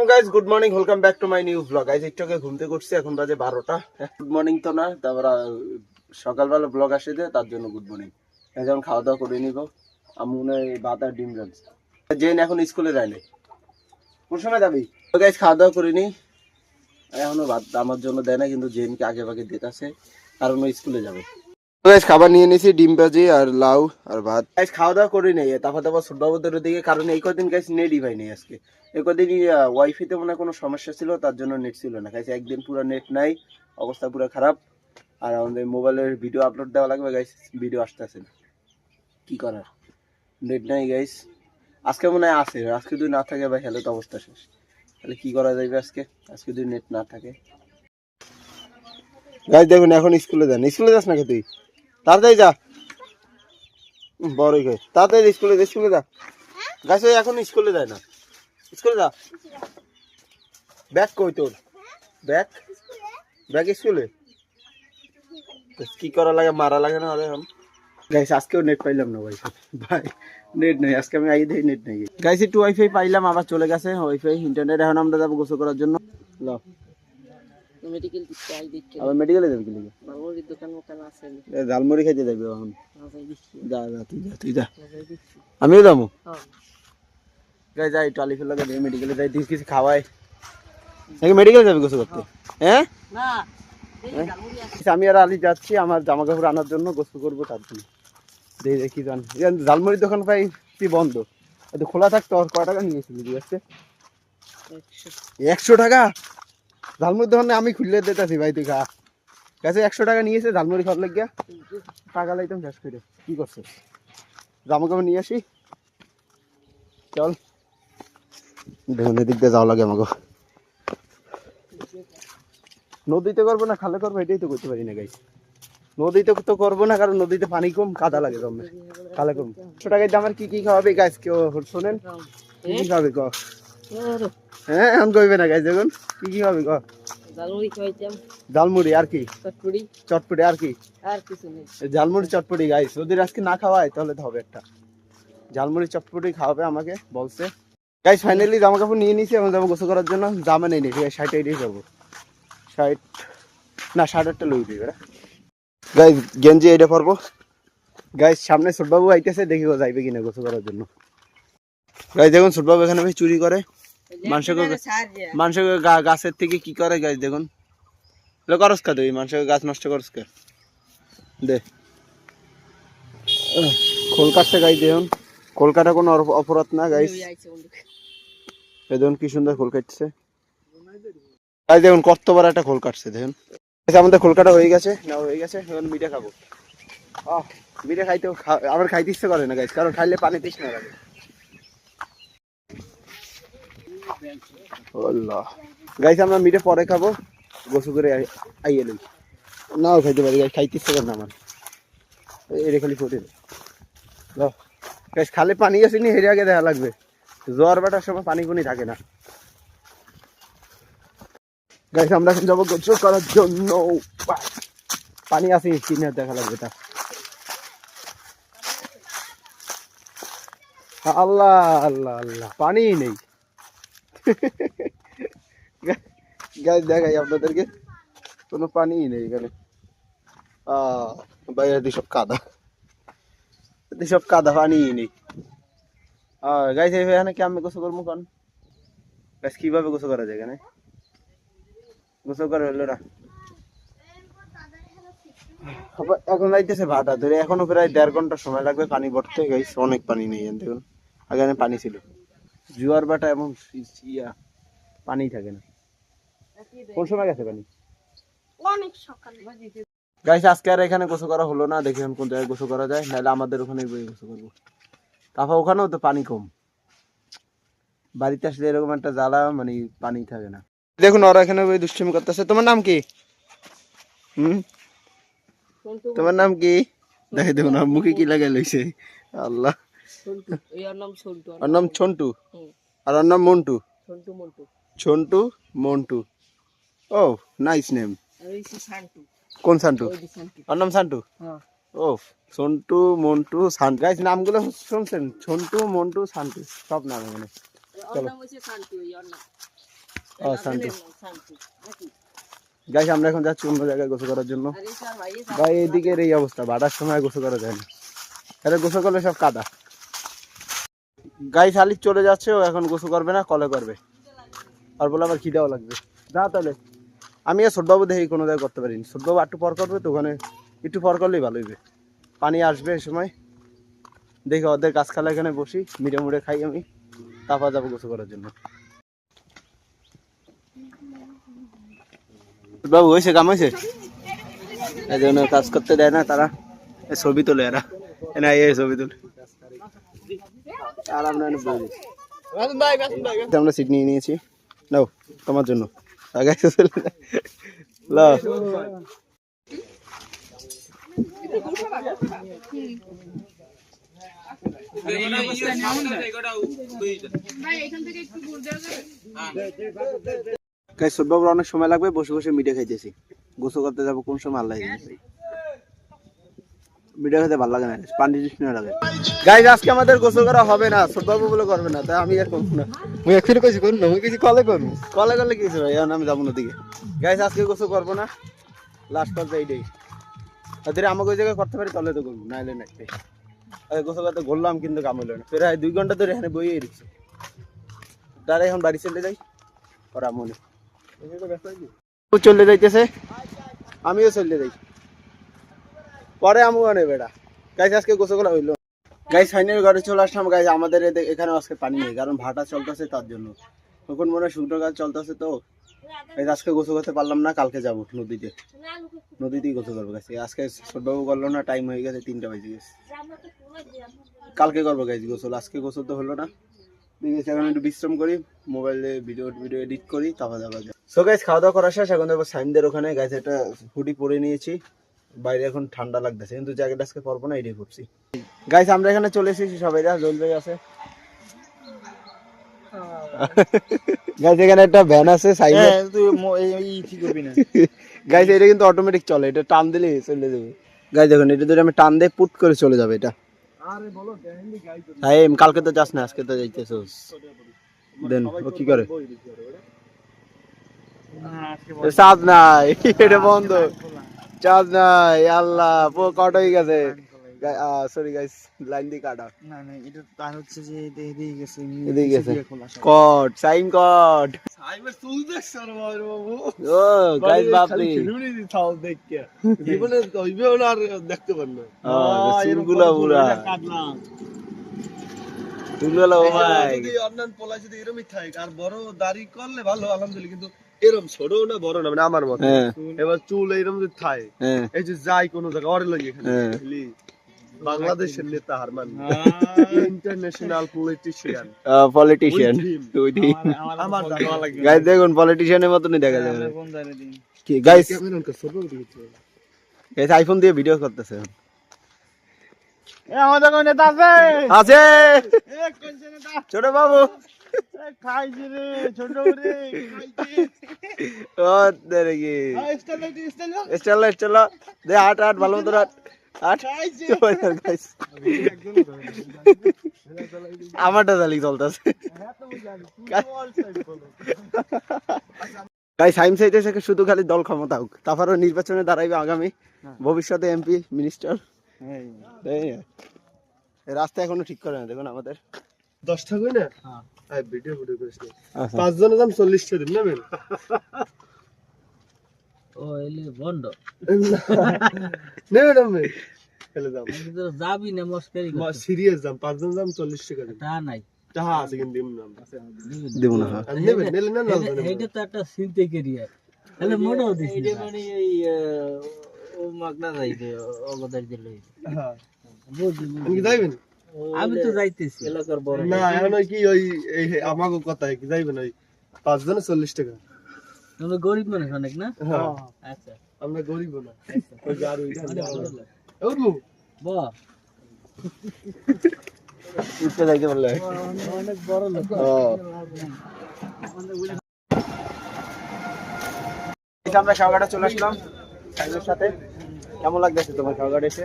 আসসালামু guys, good morning, welcome back to my new blog. Guys একটু আগে ঘুম থেকে উঠছি, এখন বাজে 12টা। গুড মর্নিং তো না, তারপর সকালবেলা ব্লগ আসে যে তার জন্য গুড মর্নিং। এখন খাওয়া দাওয়া করে নিব। আমি মনে হয় ভাত আর ডিম রাখছি। জেন এখন স্কুলে যায়নি, কোন সময় যাবি? তো গাইস খাওয়া দাওয়া করিনি, এখনো ভাত আমার জন্য দেয় না, কিন্তু জেনকে আগে ভাগে দিতেছে কারণ ও স্কুলে যাবে। খাবার নিয়ে নিয়েছি, ডিম ভাজি আর লাউ আর ভাত। গাইস খাওয়া দাওয়া করি নাই, তারপর ছোটবাবুদের দিকে, কারণ এই কদিন গাইস নেটই পাই নাই। আজকে এই কদিন ওয়াইফাইতে মনে হয় কোনো সমস্যা ছিল, তার জন্য নেট ছিল না। গাইস একদিন পুরো নেট নাই, অবস্থা পুরো খারাপ। আর আমাদের মোবাইলের ভিডিও আপলোড দেওয়া লাগবে গাইস, ভিডিও আসতেছে না, কি করার, নেট নাই গাইস। আজকে মনে হয় আছে, আজকে যদি না থাকে ভাই হ্যালো তো অবস্থা শেষ। তাহলে কি করা যাবে আজকে যদি নেট না থাকে? গাইস দেখুন এখন স্কুলে যান, স্কুলে যাস নাকি তুই? তাড়াতাড়ি যা, বড়ই গাই তাড়াতাড়ি স্কুলে যা। গাছ এখন স্কুলে যায় না, স্কুলে যা। ব্যাগ কই তোর? ব্যাগ স্কুলে কি করা লাগে, মারা লাগে না এখন? গাইস আজকেও নেট পাইলাম না ভাই, নেট নেই আজকে, আমি আগে নেট নেই গাইস। একটু ওয়াইফাই পাইলাম, আবার চলে গেছে ওয়াইফাই ইন্টারনেট। এখন আমরা যাবো গোসল করার জন্য। আবার মেডিকেলে যাবি কি লিগে? ঝালমুড়ি খাইতে যাবি এখন? যা তুই যা, আমিও যাবো। গাই যাই ট্রলি ফেলে গিয়ে মেডিকেলে যাই, কিছু খাওয়াই নাকি মেডিকেলে যাবি গোসল করতে? হ্যাঁ আমি আর আলী যাচ্ছি আমার জামা কাপড় আনার জন্য, গোসল করবো তার জন্য। দেখি জান ঝালমুড়ির দোকান পাই কি বন্ধ, এটা খোলা থাকতো। আর কয় টাকা নিয়েছিলি আজকে? 100 টাকা ঝালমুড়ির দোকানে আমি খুললে দিতেছি ভাই, তুই খা। কাছে 100 টাকা নিয়েছে ঝালমুড়ি খাওয়ার লাগিয়া, টাকা লাইতাম শেষ করে। কি করছে, জামা কাপড় নিয়ে আসি, চল। দেখুন এদিক দিয়ে যাওয়া লাগে আমাকে। নদীতে করবো না খালে করবো, এটাই তো করতে পারি না গাই। নদীতে তো করবো না, কারণ নদীতে পানি কম, কাদা লাগে জমে, খালে কম। 100 টাকার দামের কি কি খাওয়াবে গাছ, কেউ শোনেন? কি কি খাওয়াবে ক? হ্যাঁ এখন কইবে না গাছ, দেখুন কি কি খাওয়াবে ক? ঝালমুড়ি আর কি? চটপটি আর কি? ঝালমুড়ি চটপটি গাইস, যদি আজকে না খাওয়ায় তাহলে তো হবে একটা ঝালমুড়ি চটপটি খাওয়াবে আমাকে বলছে। গাইস ফাইনালি জামা কাপড় নিয়ে নিয়েছি, এখন যাবো গোসল করার জন্য। জামা নেই ঠিক আছে, 60 যাবো, 60 না 60টা লই দিবে। গাইস গেঞ্জি এটা পরবো। গাইস সামনে ছোটবাবু আইতেছে, দেখি ও যাইবে কিনা গোসল করার জন্য। গাইস দেখুন ছোটবাবু এখানে ভাই চুরি করে, মানুষের গাছের থেকে কি করে গাইস দেখুন। করস কা তুই মানুষের গাছ নষ্ট করস কা? দে খোল কাটছে গাইস, দেখুন খোল কাটা কোনো অপরাধ না গাইস। এই দেখুন কি সুন্দর খোল কাটছে গাইস, দেখুন কত বড় একটা খোল কাটছে দেখুন। আমাদের খোল কাটা হয়ে গেছে, না হয়ে গেছে। এখন মিঠা খাবো। মিঠা খাইতে আমার খাইতে ইচ্ছে করে না গাইস, কারণ খাইলে পানি তৃষ্ণা লাগে। গাইস আমরা মিঠে পরে খাবো, গোসল করে আইয়ে লই। নাও খাইতে পারি গাইস, খাইতে ইচ্ছে করে না আমার, এটা খালি ফোটে। গাইস খালে পানি আসেনি, হেরে আগে দেখা লাগবে। জ্বর বাটার সময় পানি কোনি থাকে না গাইস। আমরা এখন যাবো গোসল করার জন্য, পানি আসে কিনে দেখা লাগবে তা। আল্লাহ আল্লাহ আল্লাহ, পানি নেই গাইস, দেখাই আপনাদেরকে, কোনো পানি নেই এখানে। বাইরে সব কাদা, সব কাদা, পানি নেই। গাইস এখানে কি আমি গোসল করবো কারণ গাইস কিভাবে গোসল করা যায় এখানে? গোসল করা হলো না, এখন যাইতেছে ভাটা ধরে, এখনো প্রায় 1.5 ঘন্টা সময় লাগবে পানি ভরতে গাইস। অনেক পানি নেই দেখুন, আগে পানি ছিল। জোয়ার ভাটা এমন পানি থাকে না। কোন সময় গেছে পানি? অনেক সকালে গাইস। আজকে আর এখানে গোসল করা হলো না, দেখি কোন জায়গায় গোসল করা যায়, নাহলে আমাদের ওখানে গোসল করবো। তারপর ওখানেও তো পানি কম, বাড়িতে আসলে এরকম একটা জ্বালা, মানে পানি থাকে না। দেখুন ওরা এখানে দুষ্টামি করতেছে। তোমার নাম কি? তোমার নাম কি? দেখে দেখুন মুখে কি লাগাই লইছে, আল্লাহ। ওর নাম ছন্টু আর ওর নাম মন্টু। ছন্টু মন্টু, ও নাইস নেম। কোন সান্টু? ওর নাম সান্টু। ও সন্টু মন্টু সান্টু। গাইস নামগুলো শুনছেন, ছন্টু মন্টু সান্টু সব নাম এখানে। চলো ও শান্তি। গাইস আমরা এখন যাচ্ছি অন্য জায়গায় গোসল করার জন্য। ভাই এদিকের এই অবস্থা, ভাটার সময় গোসল করা যায় না, এটা গোসল করলে সব কাদা। গাইস আলিফ চলে যাচ্ছে, ও এখন গোসল করবে না, কলে করবে। আর বলে আবার খিদাও লাগবে। যা তাহলে, আমি আর ছোটবাবু দেখি কোনো জায়গায় করতে পারিনি। ছোটবাবু একটু পর করবে তো, ওখানে একটু পর করলেই ভালো হইবে। পানি আসবে এই সময়, দেখি ওদের গাছ খালা এখানে বসি, মিটে মুড়ে খাই আমি, তারপর যাবো গোসল করার জন্য। বাবু হয়েছে, কাম হয়েছে, এই জন্য কাজ করতে দেয় না তারা, ছবি তোলে এরা, না এই ছবি তোলে। আর আমরা আমরা সিট নিয়ে নিয়েছি, নাও তোমার জন্য। ছোটবাবুর অনেক সময় লাগবে, বসে বসে মিঠে খাইতেছি। গোসল করতে যাবো কোন সময় আল্লাহ জানে। মিঠে খেতে ভালো লাগে না, পানি তৃষ্ণা লাগে। গাইস আজকে আমাদের গোসল করা হবে না, ছোটবাবু বলে করবে না, তাই আমি আর করবো না। মুই এক্ষুনি কইছি করুন না, মুই কইছি কলে করুন। কলে করলে কি ভাই, এখন আমি যাবো না দিকে। গাইস আজকে গোসল করবো না, লাস্ট পর্যায়ে এইটাই। যদি আমাকে ওই জায়গায় করতে পারি তাহলে তো করবো, নাইলে না। গোসল করতে ঘুরলাম কিন্তু কাম হইলো না, প্রায় 2 ঘন্টা ধরে এখানে বইয়ে দিচ্ছে। তারা এখন বাড়ি চলে যাই, ওরা মনে চলে যাইতেছে, আমিও চলে যাই, পরে আমু আনে বেড়া। গাইস আজকে গোসল করা হইলো। গাইস ফাইনাল ঘরে চলে আসলাম। গাইস আমাদের এখানে আজকে পানি নেই, কারণ ভাটা চলতেছে তার জন্য। তখন মনে হয় শুকনো কাজ চলতেছে, তো আজকে গোসল করতে পারলাম না। কালকে যাবো নদীতেই গোসল করবো। গাইস আজকে ছোটবাবু করলো না, টাইম হয়ে গেছে, 3টা বেজে গেছে। কালকে করবো গাইস গোসল, আজকে গোসল তো হলো না। ঠিক আছে, এখন একটু বিশ্রাম করি, মোবাইলে ভিডিও এডিট করি, তারপর যাবো। সো গাইস খাওয়া দাওয়া করা শেষ, এখন যাবো সাইমদের ওখানে। গাইস একটা হুডি পরে নিয়েছি, বাইরে এখন ঠান্ডা লাগতেছে, কিন্তু জ্যাকেট আজকে পরবো না, এটাই পরছি। গাইস আমরা এখানে চলে এসেছি, সবাই জল ভাই আছে। গাইস এখানে একটা ভ্যান আছে সাইমে, তুই এই ঠিক করবি না। গাইস এটা কিন্তু অটোমেটিক চলে, এটা টান দিলে চলে যাবে। গাইস দেখুন, এটা ধরে আমি টান দিয়ে পুট করে চলে যাবে এটা। আরে বলো গাইস, কালকে তো যাস না, আজকে তো যাইতেছস। দেন ও কি করে, চার্জ নাই, এটা বন্ধ, চার্জ নাই। আল্লাহ কট হয়ে গেছে। সরি গাইস, লাইন দিয়ে কাটা। না না, এটা তার হচ্ছে যে এদিকে গেছে, এদিকে গেছে কট, সাইন কট। সাইবার চুল দেখ সর বাবু। ও গাইস বাপরে, খেলুনি দি থাও দেখ কে জীবনে কইবেও না, আর দেখতে পার না। চুলগুলো পুরা কাটলাম, চুলগুলো। ও ভাই যদি অন্যান্য পোলা যদি এরকমই থাকে, আর বড় দাড়ি করলে ভালো আলহামদুলিল্লাহ, কিন্তু এরকম ছোট না বড় না, মানে আমার মত। এবার চুল এরকম যদি থাকে, এই যে যাই কোন জায়গা ওরে লাগে, এখানে বাংলাদেশের নেতা হারমান, ইন্টারন্যাশনাল পলিটিশিয়ান। আমার গাইস দেখুন, পলিটিশিয়ানের মতনই দেখা যায়। কি গাইস, গাইস আইফোন দিয়ে ভিডিও করতেছে। আমাদের কোন নেতা আছে? আছে ছোট বাবু, খাইছি রে ছোট রে, খাইছি। ও দেরে কি স্টাইল চলো দে, হাট ভালো মতো হাট। আমারটা জালি চলতেছে। শুধু খালি দল ক্ষমতা হোক, তারপরে নির্বাচনে দাঁড়াইবে আগামী ভবিষ্যতে এমপি মিনিস্টার। রাস্তা এখনো ঠিক করে না, দেখুন আমাদের 10টা কই না ভিডিও করিস না, 5 জনের দাম 40 টাকা নেবেন। ও এলে বন্ধ নেবেন আমি ফেলে দাম, কিন্তু যাবি না মস্কারি করতে। সিরিয়াস দাম, 5 জনের দাম 40 টাকা। তা নাই, টাকা আছে কিন্তু দেব না। নেবেন নেলে না না, এইটা তো একটা চিন্তা করিয়া তাহলে মোটাও দিছি। এটা মানে এই ও মাগনা যাইবে অগদার দিলে। হ্যাঁ বুঝি আপনি যাইবেন? আমি তো যাইতেছি এলাকার বড় না, এখন কি ওই আমাগো কথা কি যাইবেন? ওই 5 জনে 40 টাকা। আমরা গরিব মানুষ অনেক না। হ্যাঁ আচ্ছা আমরা গরিব না, ওই গাড়ি ওরু বাহ উঠতে যাইতে বললে অনেক বড় লোক। আমরা খাওয়াটা চলে আসলাম সাইমের সাথে। কেমন লাগতেছে তোমার খাওয়াটা এসে?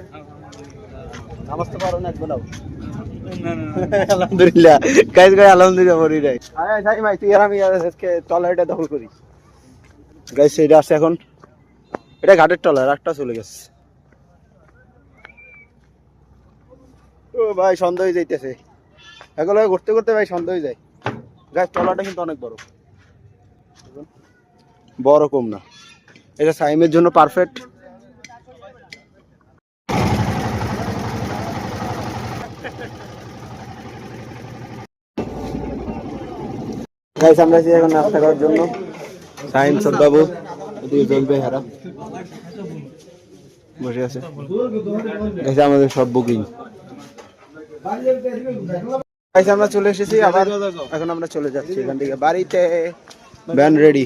নামাজ তো পারো না, একবার আলহামদুলিল্লাহ গাইস গাইস আলহামদুলিল্লাহ মরি নাই আয় যাই ভাই তুই আর আমি আজকে টলারটা দখল করি গাইস এটা আছে এখন এটা ঘাটের টলার একটা চলে গেছে ও ভাই সন্দেহ হয়ে যাইতেছে এগুলো ঘুরতে ঘুরতে ভাই সন্দেহ হয়ে যায় গাইস টলারটা কিন্তু অনেক বড় বড় কম না এটা সাইমের জন্য পারফেক্ট গাইস আমরা আছি এখন নাস্তা করার জন্য সাইম সদবাবু এদিকে চলবে হারা বসে আছে গাইস আমাদের সব বুকিং গাইস আমরা চলে এসেছি আবার এখন আমরা চলে যাচ্ছি এখান থেকে বাড়িতে ভ্যান রেডি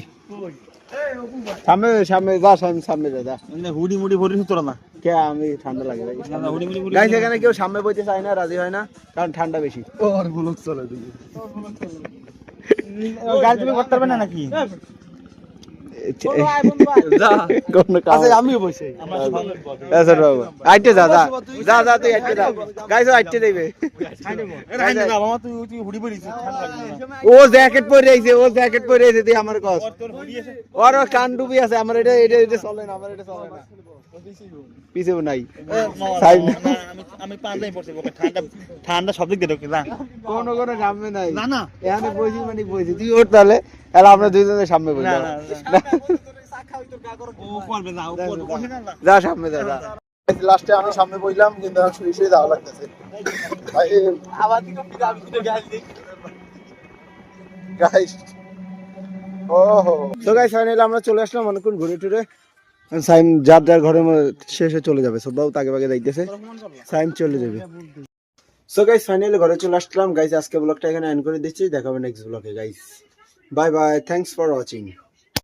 সামনে সামনে যা সামনে যা হুডি মুডি ভরি সুতরা না কে আমি ঠান্ডা লাগে গাইস এখানে কেউ সামনে বইতে চায় না রাজি হয় না কারণ ঠান্ডা বেশি ওর ব্লগ চলে দিবি গাড়ি তুমি করতে পারবে না নাকি কোনো কাজ আমিও বসে আচ্ছা বাবু আইতে যা যা যা যা তুই আইতে যা গাইস আইতে দেবে ও জ্যাকেট পরে আইছে ও জ্যাকেট পরে আইছে তুই আমার কস ওর কান ডুবি আছে আমার এটা এটা এটা চলে না আমার এটা চলে না পিছেও নাই আমি পাঁচটাই পড়ছি ঠান্ডা ঠান্ডা সব দিক দিয়ে ঢোকে না কোনো সামনে নাই না না এখানে বসি মানে বসি তুই ওর তাহলে আর আমরা দুইজনের সামনে বসি যা সামনে যা লাস্টে আমি সামনে বইলাম কিন্তু শুয়ে শুয়ে যাওয়া লাগতেছে তো গাইস ফাইনালি আমরা চলে আসলাম অনেকক্ষণ ঘুরে টুরে সাইম যার যার ঘরে শেষে চলে যাবে সব বাবু তাকে বাগে যাইতেছে সাইম চলে যাবে সো গাইস ফাইনালি ঘরে চলে আসলাম গাইস আজকে ব্লগটা এখানে এন্ড করে দিচ্ছি দেখা হবে নেক্সট ব্লগে guys bye bye thanks for watching